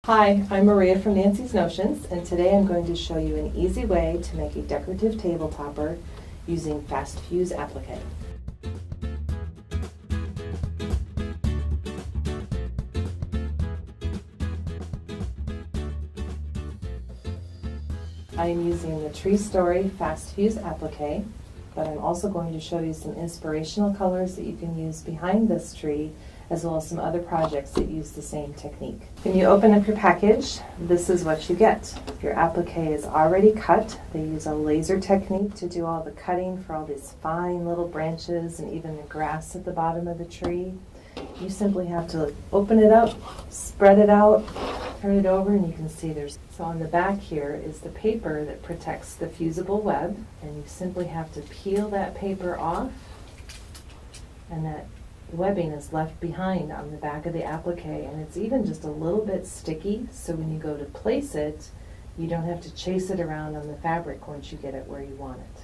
Hi, I'm Maria from Nancy's Notions, and today I'm going to show you an easy way to make a decorative table topper using Fast Fuse Applique. I am using the Tree Story Fast Fuse Applique, but I'm also going to show you some inspirational colors that you can use behind this tree, as well as some other projects that use the same technique. When you open up your package, this is what you get. Your applique is already cut. They use a laser technique to do all the cutting for all these fine little branches and even the grass at the bottom of the tree. You simply have to open it up, spread it out, turn it over, and you can see so on the back here is the paper that protects the fusible web, and you simply have to peel that paper off, and that webbing is left behind on the back of the applique, and it's even just a little bit sticky, so when you go to place it, you don't have to chase it around on the fabric once you get it where you want it.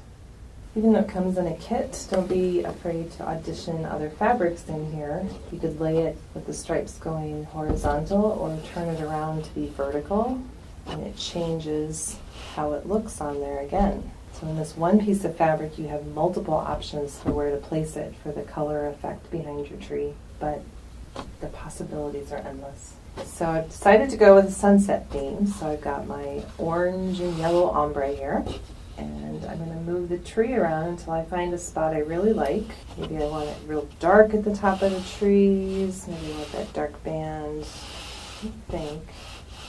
Even though it comes in a kit, don't be afraid to audition other fabrics in here. You could lay it with the stripes going horizontal or turn it around to be vertical, and it changes how it looks on there again. So in this one piece of fabric, you have multiple options for where to place it for the color effect behind your tree, but the possibilities are endless. So I've decided to go with a sunset theme, so I've got my orange and yellow ombre here, and I'm going to move the tree around until I find a spot I really like. Maybe I want it real dark at the top of the trees, maybe I want that dark band. I think,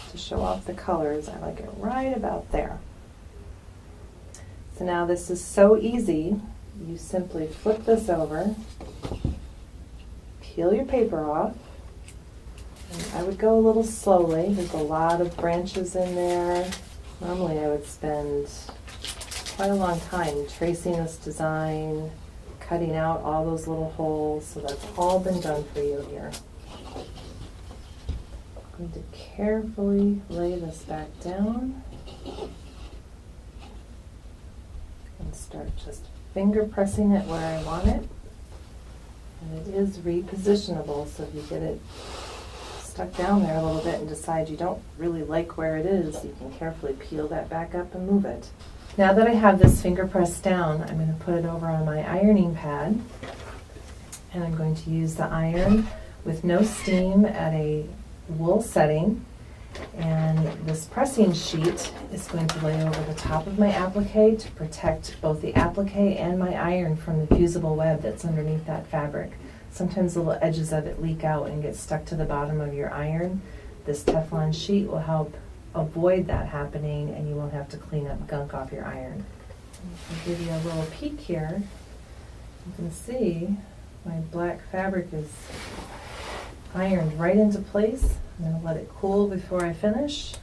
to show off the colors, I like it right about there. So now this is so easy. You simply flip this over, peel your paper off, and I would go a little slowly. There's a lot of branches in there. Normally I would spend quite a long time tracing this design, cutting out all those little holes, so that's all been done for you here. I'm going to carefully lay this back down and start just finger pressing it where I want it. And it is repositionable, so if you get it stuck down there a little bit and decide you don't really like where it is, you can carefully peel that back up and move it. Now that I have this finger pressed down, I'm going to put it over on my ironing pad, and I'm going to use the iron with no steam at a wool setting, and this pressing sheet is going to lay over the top of my applique to protect both the applique and my iron from the fusible web that's underneath that fabric. Sometimes the little edges of it leak out and get stuck to the bottom of your iron. This Teflon sheet will help avoid that happening, and you won't have to clean up gunk off your iron. I'll give you a little peek here. You can see my black fabric is ironed right into place. I'm going to let it cool before I finish.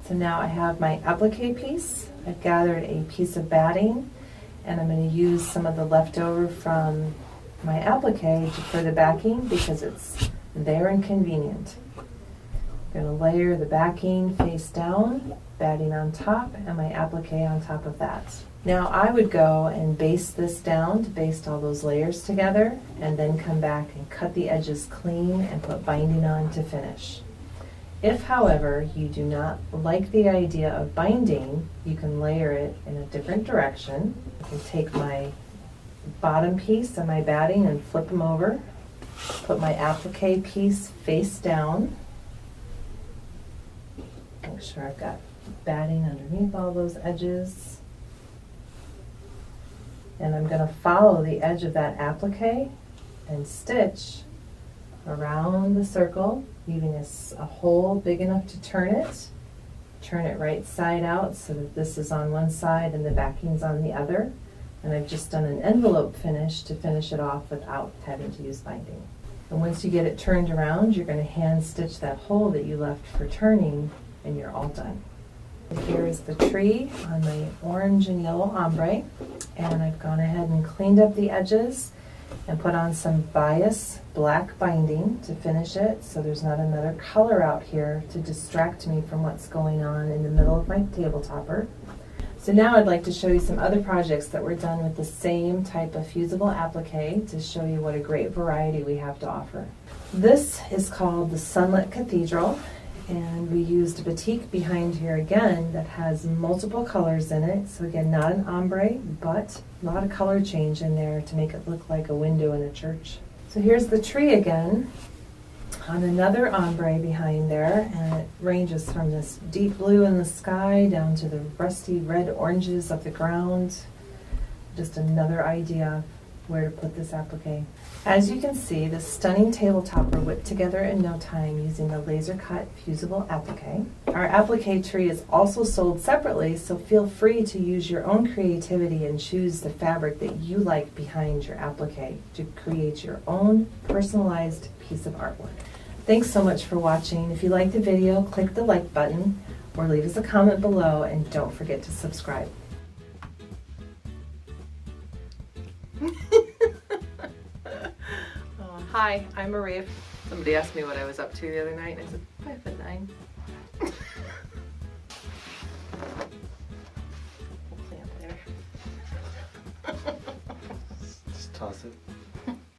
So now I have my applique piece. I've gathered a piece of batting, and I'm going to use some of the leftover from my applique for the backing because it's there and convenient. I'm going to layer the backing face down, batting on top, and my applique on top of that. Now I would go and baste this down to baste all those layers together, and then come back and cut the edges clean and put binding on to finish. If, however, you do not like the idea of binding, you can layer it in a different direction. I can take my bottom piece and my batting and flip them over, put my applique piece face down, make sure I've got batting underneath all those edges, and I'm going to follow the edge of that applique and stitch around the circle, leaving a hole big enough to turn it right side out so that this is on one side and the backing's on the other. And I've just done an envelope finish to finish it off without having to use binding. And once you get it turned around, you're going to hand stitch that hole that you left for turning, and you're all done. Here is the tree on my orange and yellow ombre, and I've gone ahead and cleaned up the edges and put on some bias black binding to finish it so there's not another color out here to distract me from what's going on in the middle of my table topper. So now I'd like to show you some other projects that were done with the same type of fusible applique to show you what a great variety we have to offer. This is called the Sunlit Cathedral, and we used a batik behind here again that has multiple colors in it. So again, not an ombre, but a lot of color change in there to make it look like a window in a church. So here's the tree again on another ombre behind there, and it ranges from this deep blue in the sky down to the rusty red oranges of the ground. Just another idea where to put this applique. As you can see, this stunning table topper whipped together in no time using the laser cut fusible applique. Our applique tree is also sold separately, so feel free to use your own creativity and choose the fabric that you like behind your applique to create your own personalized piece of artwork. Thanks so much for watching. If you liked the video, click the like button or leave us a comment below, and don't forget to subscribe. Hi, I'm Maria. Somebody asked me what I was up to the other night, and I said 5'9".